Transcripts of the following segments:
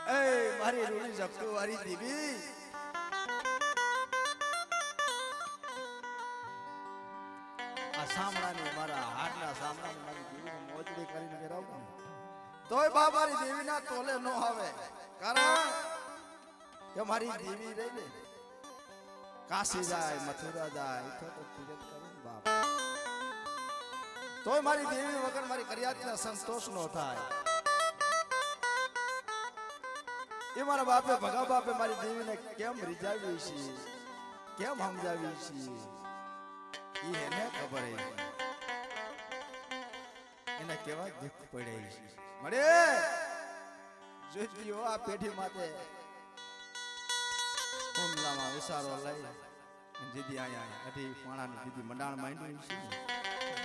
એ મારી રૂડી જપતો વારી દેવી આ સામણાની મારા હાડના સામણાની મારી દેવીને મોજડી કરીને ઘેરાવું તોય બા મારી દેવીના તોલે નો આવે કારણ કે મારી દેવી રહી ને કાશી જાય મથુરા જાય તો તીરથ કરે બાપ તોય મારી દેવી વગર મારી કરિયાતના સંતોષ નો થાય એ મારા બાપે ભગા બાપે મારી દેવીને કેમ રીઝાવી છે કેમ સમજાવી છે એને ખબર એને કેવા દુઃખ પડે છે મળે જોઈજો આ પેઢી માતે કોમલામાં ઉસારો લઈ જીદી આયા અઢી પાણાની જીદી મંડાણ માંડ્યું છે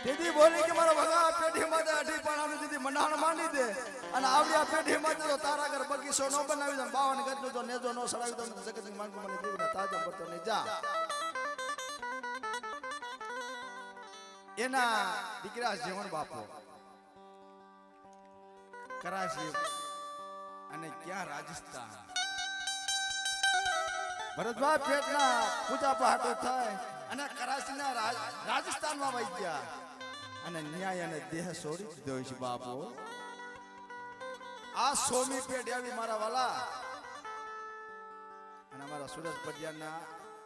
દીદી બોલી કે મારા ભગા પેઢી માતે અઢી પાણાની જીદી મંડાણ માંડી દે અને આવડિયા પેઢી માતે તો તારા ઘર બગીચો નો બનાવી દે 52 ગજનો તો નેજો નો સડાવી દે જગતની માંગ મને દેવીના તાજા પડતો ને જા એના દીકરા જીવન બાપો કરાચી અને ક્યાં રાજસ્થાન ભરતભાઈ પેટના પૂજા પાઠો થાય અને કરાચીના રાજસ્થાનમાં વહી ગયા અને ન્યાય અને દેહ છોડી દીધો છે બાપો આ સોમી પેટ આવી મારા વાલા અને અમારા સુરત પડિયાના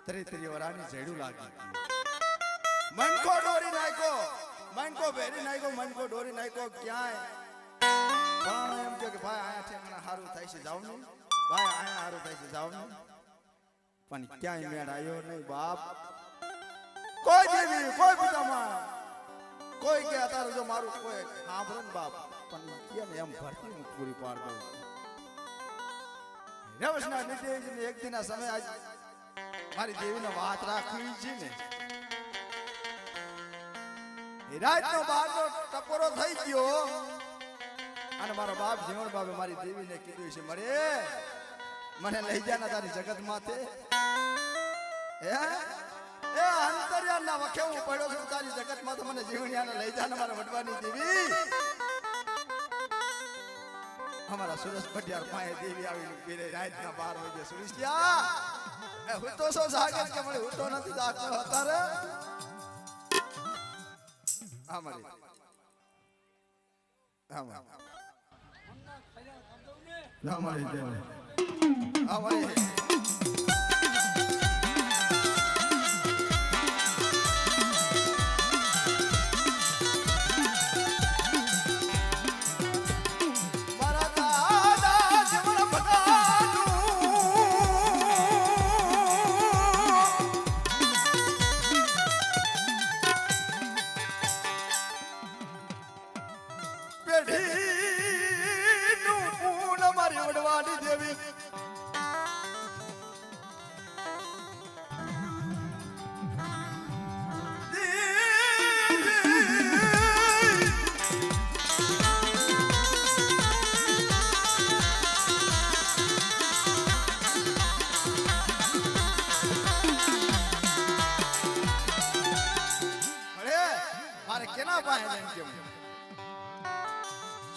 33 વરાની જેડું લાગી મનકો ડોરી નાખ્યો મનકો ભેરી નાખ્યો મનકો ડોરી નાખ્યો ક્યાંય પણ એમ કે ભાઈ આયા ઠેકણા હારું થાય છે જાવ ને ભાઈ આયા હારું થાય છે જાવ ને પણ ક્યાંય મેળ આવ્યો નહીં બાપ કોઈ દેવી કોઈ પિતામાં કોઈ કે અત્યારે જો મારું કોઈ સાંભળે ને બાપ પણ કેમ એમ ભરતી હું પૂરી પાડ દઉં રેવસના નિદેશને એક દિના સમય આજ મારી દેવીને વાત રાખવી છે ને રાતનો બારનો ટપોરો થઈ ગયો અને મારો બાપ જીવણ બાપે મારી દેવીને કીધું છે મળે મને લઈ જા ના તારી જગત માથે એ અંતર્યાના વખે હું પડ્યો છું તારી જગત માં તો મને જીવણિયાને લઈ જા ને મારા વડવાની દેવી અમારા સુરજ પટિયાર પાસે દેવી આવી પીરે રાતના 12 વાગે સુરજિયા એ હું તો સો જાગે કે મને હું તો નથી જાગતો અત્યારે અમારી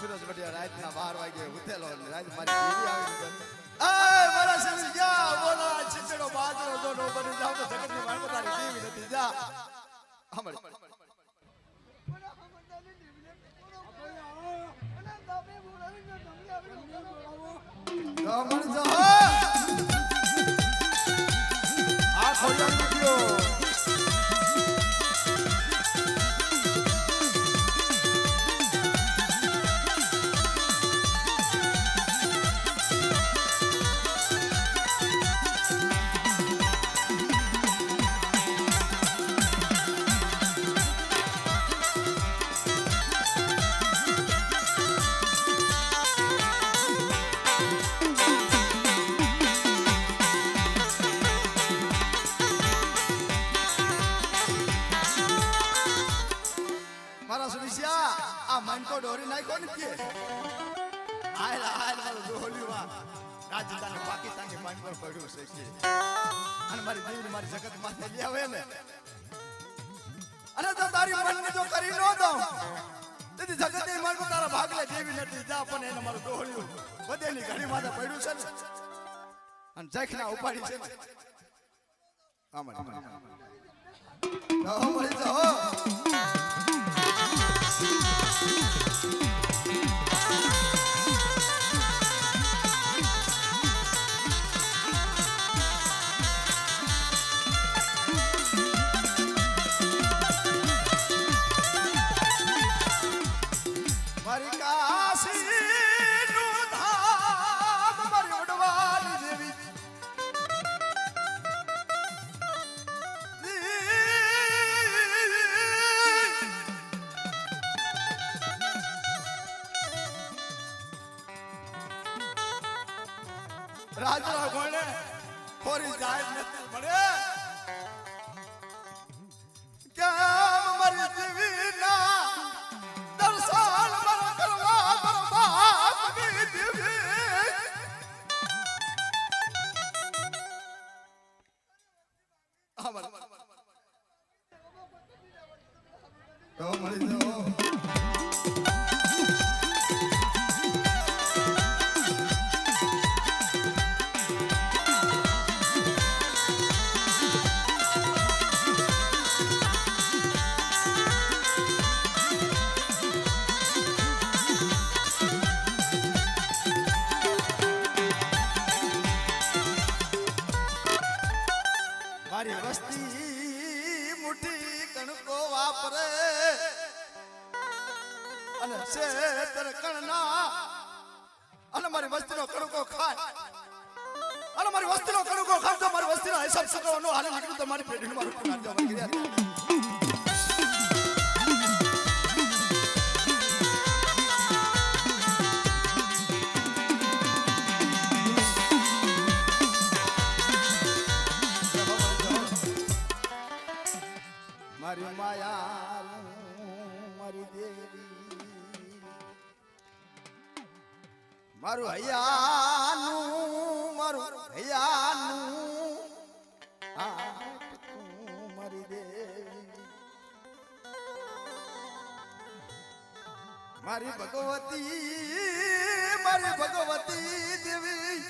સુરજ બડિયા રાતના 12 વાગે ઉઠેલો રાત મારી દેવી આવી એ મારા શરીર જા બોલા ચીચડો બાજરો જો નો બની જાવ તો જગતની મારી તારી દેવી નથી જા અમારી ગમણ જા આ ખોડિયા વિડિયો મનકો ડોરી નાખ્યો ને કે આયલા મારું ડોલીવા રાજસ્થાન પાકિસ્તાન ની મનકો પડ્યું છે કે અને મારી દેવી મારી જગત માથે લઈ આવે ને અને તો તારી મનને જો કરી નો દઉં તેથી જગત ની મનકો તારા ભાગલે દેવી નથી જા પણ એને મારું ડોલ્યું બધેની ઘડી માથે પડ્યું છે ને અને જખના ઉપાડી છે ને આમાં મળી જાઓ રાજરા ગોળે ખોરી જાય નથી મળે કેમ મરી જીવીના દર્શન મર કરવા બરબાદની દીવી અમર તો મરી જાઓ મારી વસ્તી મુઠી કણકો વાપરે અને શેતર કણના અને મારી વસ્તીનો કણકો ખાય અને મારી વસ્તીનો કણકો ખાય તો મારી વસ્તીનો હિસાબ સકવાનો હાલે નીકળ્યું તો મારી પેઢીનું મારું પુનાર જવા કર્યા મારી માયા મારી દેવી મારું હૈયાનું મારી દેવી મારી ભગવતી દેવી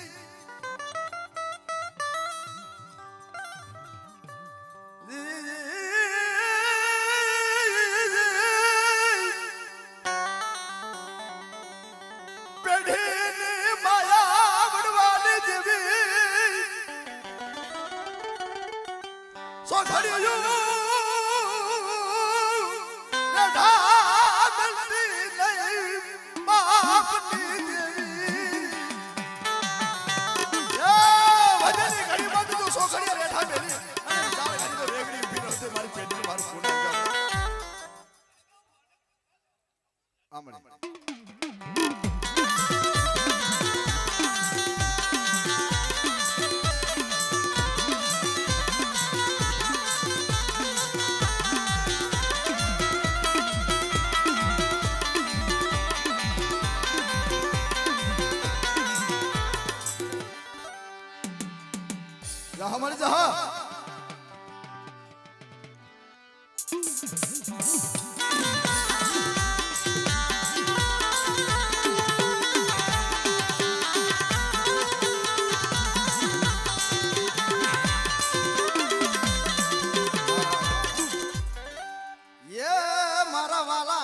हमारे जहां ये मारा वाला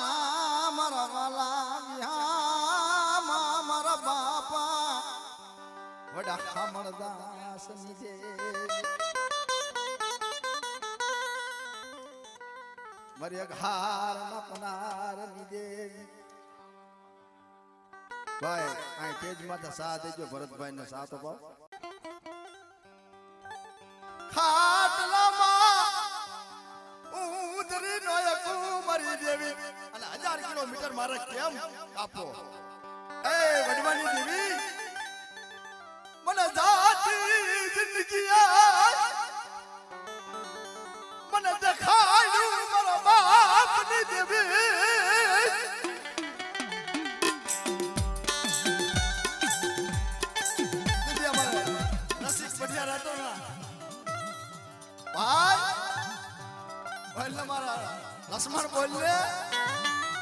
मारा बापा वडा हमरदास निजे मरिया घार न पनार निदेवी भाई आ तेज माता साथ देजो भरत भाई ने साथ हो खाटला માં ઉધરી નોયકુ મરી દેવી અને 1000 કિલોમીટર મારે કેમ કાપો એ વડવાની દેવી મને જાતી જિંદગી મને દેખાયું મારા બાપની દેવી દીદી અમારે નસીબ બઢિયા રહેતો ના ભાઈ બોલ મારા લક્ષ્મણ બોલ લે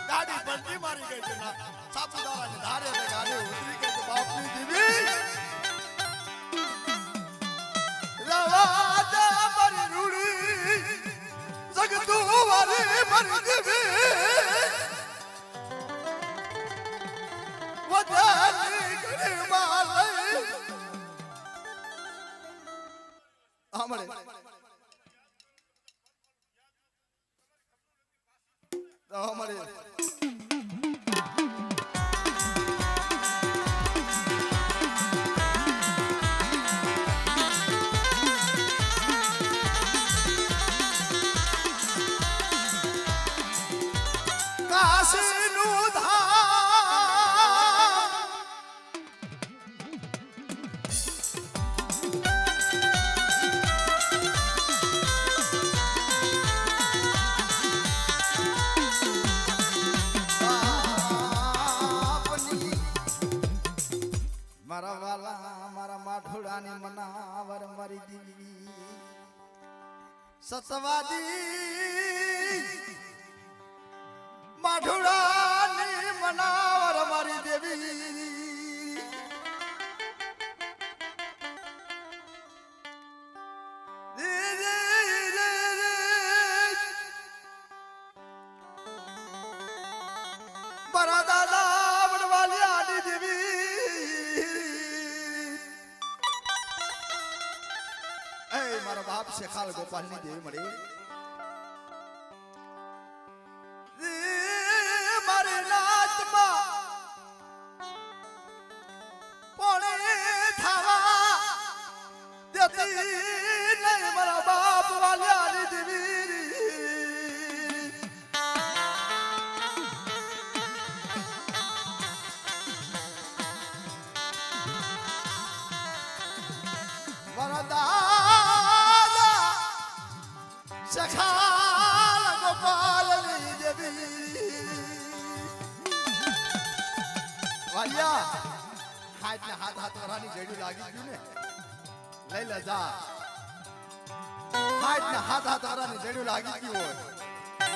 ગાડી પલટી મારી ગઈ છે ના સાપુતારા ને ધારે ગાડી ઉતરી ગઈ બાપની દેવી મળે મળે કાશીનું ધામ મારા વાલા મારા માઠોડાની મનાવર મારી દીવી સતવાદી માઠોડાની મનાવર મારી દેવી મારા દાદા વડવાલિયાની દેવી મારા બાપ શેખાલ ગોપાલની દેવી મળી મારી નાતમાં પોણે થાવા દેતી નહીં મારા બાપ વાલિયાની દેવી શેખાલ ગોપાલની દેવી વાલિયા હાથ ને હાથ વરાની જેડું લાગી ગયું ને લઈ લે જા હાથ ને હાથ વરાની જેડું લાગી ગયું હોય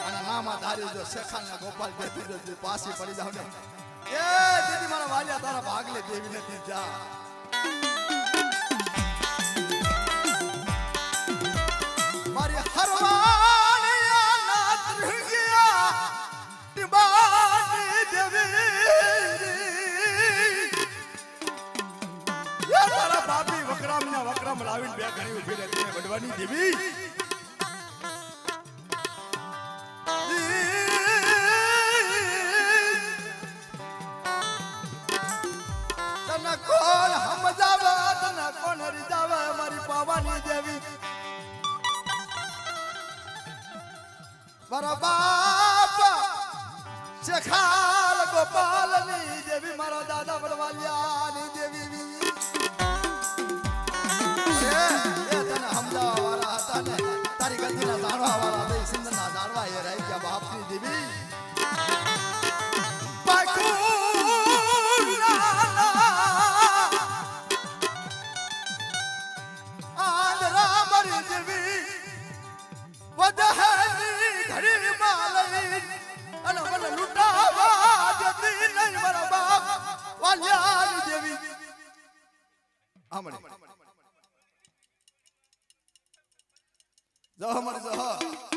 અને મામા ધારી જો શેખાલ ને ગોપાલ દેતી જો પાછી પડી જાવ ને એ દીદી મારા વાલિયા તારા ભાગલે દેવી નથી જા મારી હરવાણિયા નાત ગયા ટિબાની દેવી યા તારા બાપી વકરામના વકરામ લાવીને બે ઘણી ઊભી રહેતી ને વડવાની દેવી તને કોણ સમજાવે તને કોણ રીજાવે મારી પાવાની દેવી મારા બાપ શેખાલ ગોપાલની દેવી મારા દાદા વડવાલિયાની દેવી તને સમજાવવા વાળા હતા ને તારી ગતિના જાણવા વાળા હતા સિંધના જાણવા એ રહી ગયા બાપની દેવી આંધરા મારી દેવી વધહની ઘડી માલઈ અને મને લૂંટાવા દેતી નહીં મારા બાપ વાલિયાની દેવી આમણે જહ મર જહ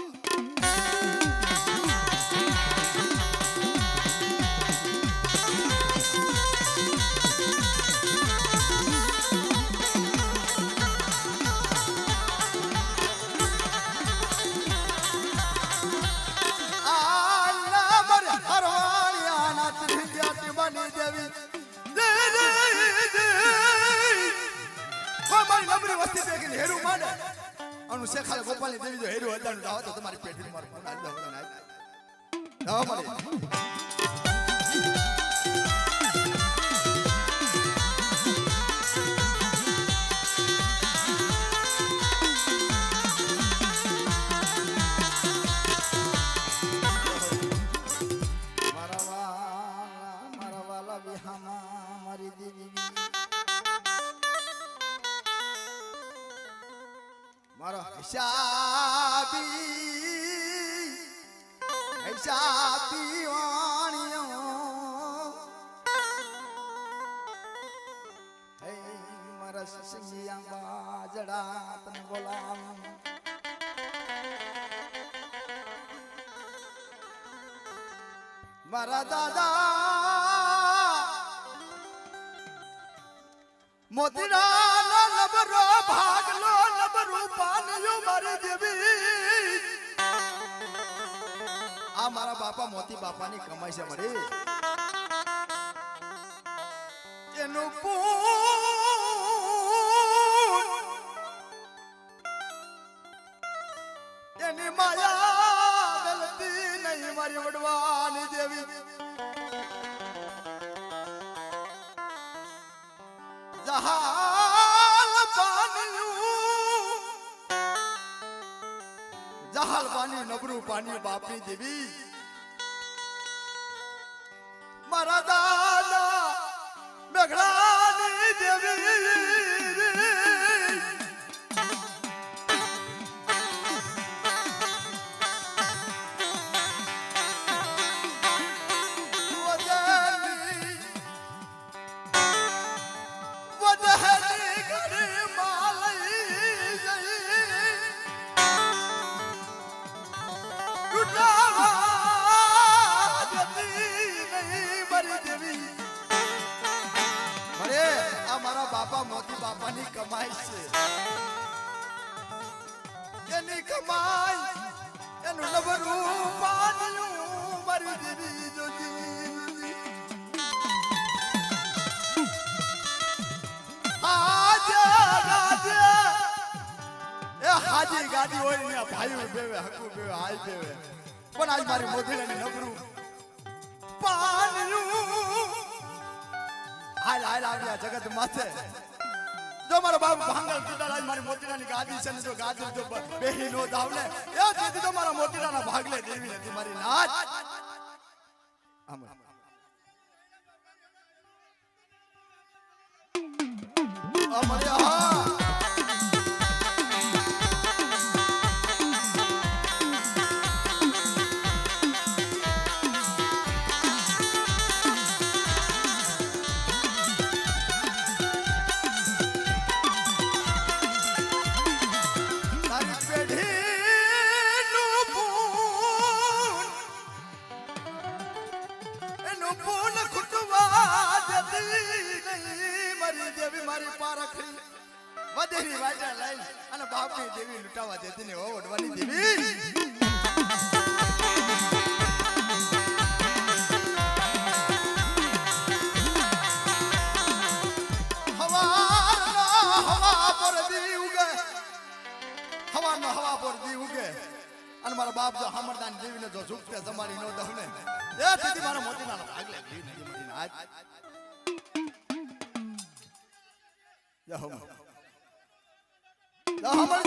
શેખાલ ગોપાલની દેવી જો હેરું હજારનું દાવા તો તમારી પેઢી મારું ફોન આવી દાવા મળે મારા વાલા વિહામા મારી દેવી મારો હિસાબી વાણિયો હે મારા સિંગિયા બાજડા તને બોલાવ મારા દાદા મોતીડા નબરો ભાગલો નબરો નબરું પાનિયું મારી દેવી આ મારા બાપા મોતી બાપાની કમાઈ છે મારી એનું એની માયા ગલતી નહીં મારી વડવાની દેવી જહાલ પાણી નબરું પાણી બાપની દેવી મારા દાદા મેઘડાની દેવી બાપા મોતી બાપાની કમાઈ છે એની કમાઈ એનું નબરું પાનિયું મારી દેવી જોજી હાજી ગાડી હોય ને ભાઈ બેવે હકુ બેવે હાઈ બેવે પણ આજ મારી મોતીડાની નબરું પાનિયું હાલ હાલ આવ્યા જગત માથે જો મારો બાપ ભાંગલ કીધા મારી મોતીરાની ગાદી છે ને જો ગાદી જો બેહી નો દાવલે એ દીદી તો મારા મોતીરાના ભાગલે દેવી નથી મારી નાચ અમારે હા વધેરી વાજા લઈ અને બાપની દેવી લૂંટાવા દેતી ને ઓડવાની દેવી હવા પર દી ઉગે હવા પર દી ઉગે અને મારા બાપ જો હમરદાન દેવીને જો ઝુકતે જમાડી નો દહને એ દીદી મારા મોતીના ભાગલે દેવી નથી મારી આજ જાઓ હમર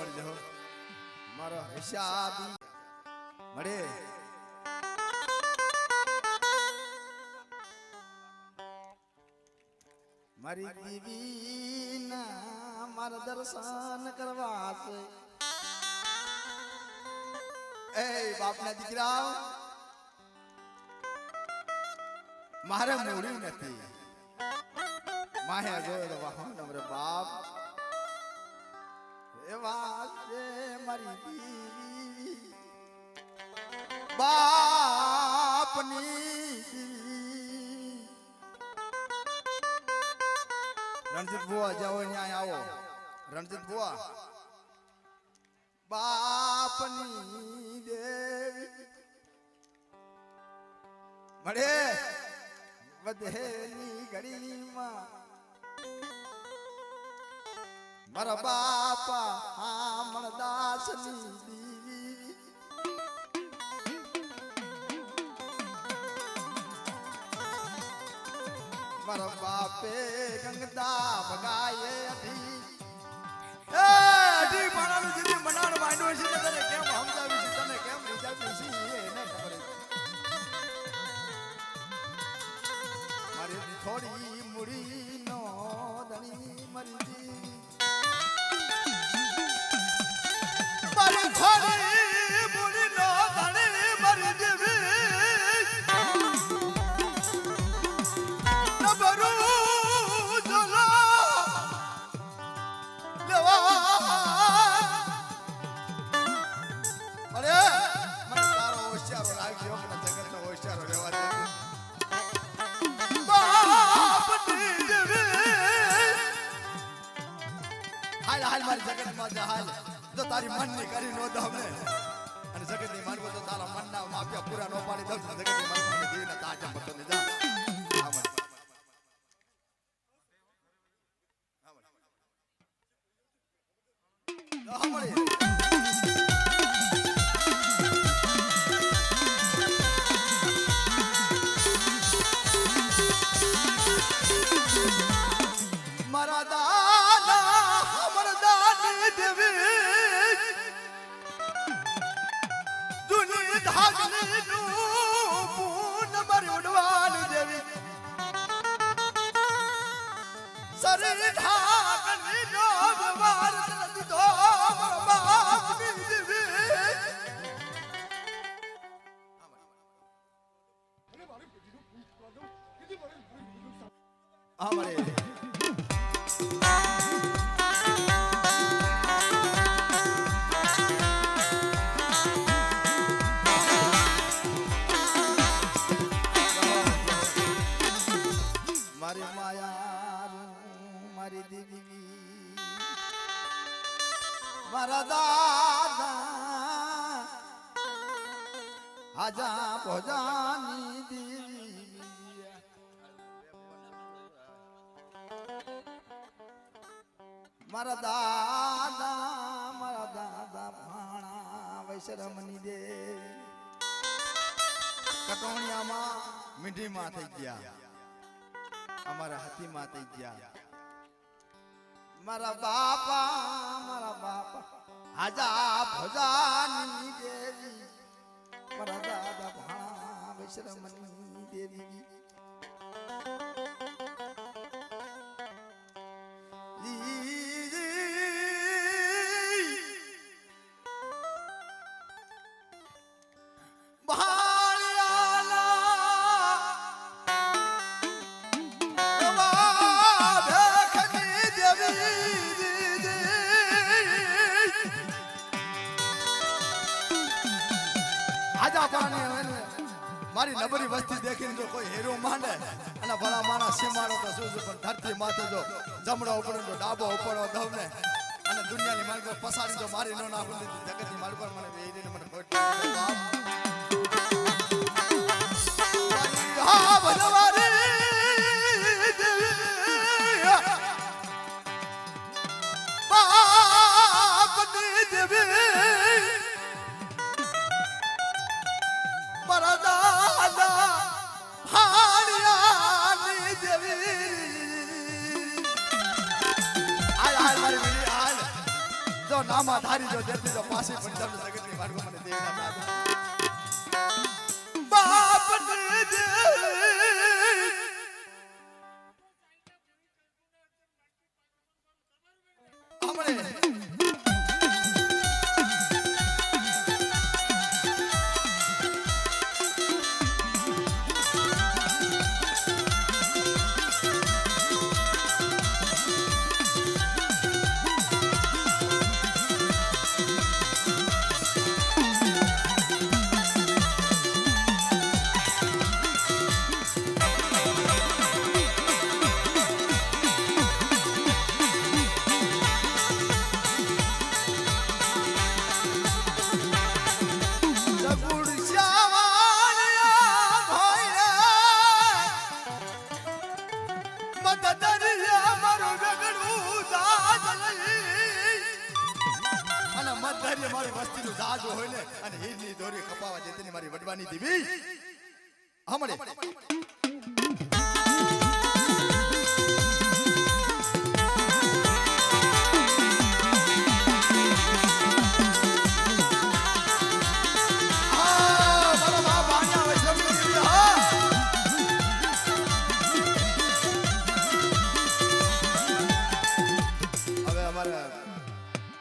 દહ મારો હિસાબી મળે મારી દેવી ના મારા દર્શન કરવા છે એ બાપના દીકરા મારે મોડ્યું નથી માહે જોયો વાહન અમારે બાપ એવા છે મારી દેવી બાપની રણજીત બુઆ જાઓ અહીંયા આવો રણજીત બુઆ બાપની દેવી મળે વધેલી ઘડીમાં મારા બાપા હામણદાસની દેવી મારા બાપે ગંગા ભગાયે અઢી માણાનું દીદી મનાણ માંડ્યો છે તને કેમ સમજાવી છે તને કેમ સમજાવી છે એને ખબર મારી થોડી મુડી નો ધણી મરી મારી થોડી મુડી નો ધણી જો તારી મનની કરી નો દમ ને અને જગતની માનવો તો તારા મનના માફિયા પૂરા નો પાડી દઉં જગતની માનવો દેવીને તાજા પડતો ને જા મારા દાદા અમર દાદી દેવી દુનિયા ધાગની નું પૂન મારી ઉડવાની દેવી સરી ધાગની નો વ્યવહાર નથી તો બાપની દેવી અમારે મારી માયા મારી દેવી મારા દાદા આજા ભોજાની દેવી મારા દાદા ભાણા વૈશ્રમની દેવી કટોણિયામાં મીઠીમાં થઈ ગયા અમારા હાથીમાં થઈ ગયા મારા બાપા આજા ભોજાની દેવી મારા દાદા ભાણા વૈશ્રમની દેવી મારી નબળી વસ્તી દેખીને જો કોઈ હેરો માંડે અને ભલા મારા સીમાડો તો શું પણ ધરતી માથે જો જમણો ઉપડો તો ડાબો ઉપડો દવ ને અને દુનિયાની માર્ગ પર પસાડી જો મારી ન નાખું જગતની માર્ગ પર મને વેરીને મને હા ભગવારી બાપની દેવી મારા દાદા હાડિયાની દેવી હાલ મારી વિડી હાલ જો નામા ધારી જો દેતી જો પાછી પણ તમને જગતની માર્ગો મને દેવીના દાદા બાપની દેવી હમણે મારી વસ્તીનું જાજો હોય ને અને હીરની દોરી કપાવા દેતી મારી વડવાની દેવી હમણે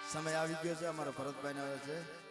સમય આવી ગયો છે અમારો ભરતભાઈ આવે છે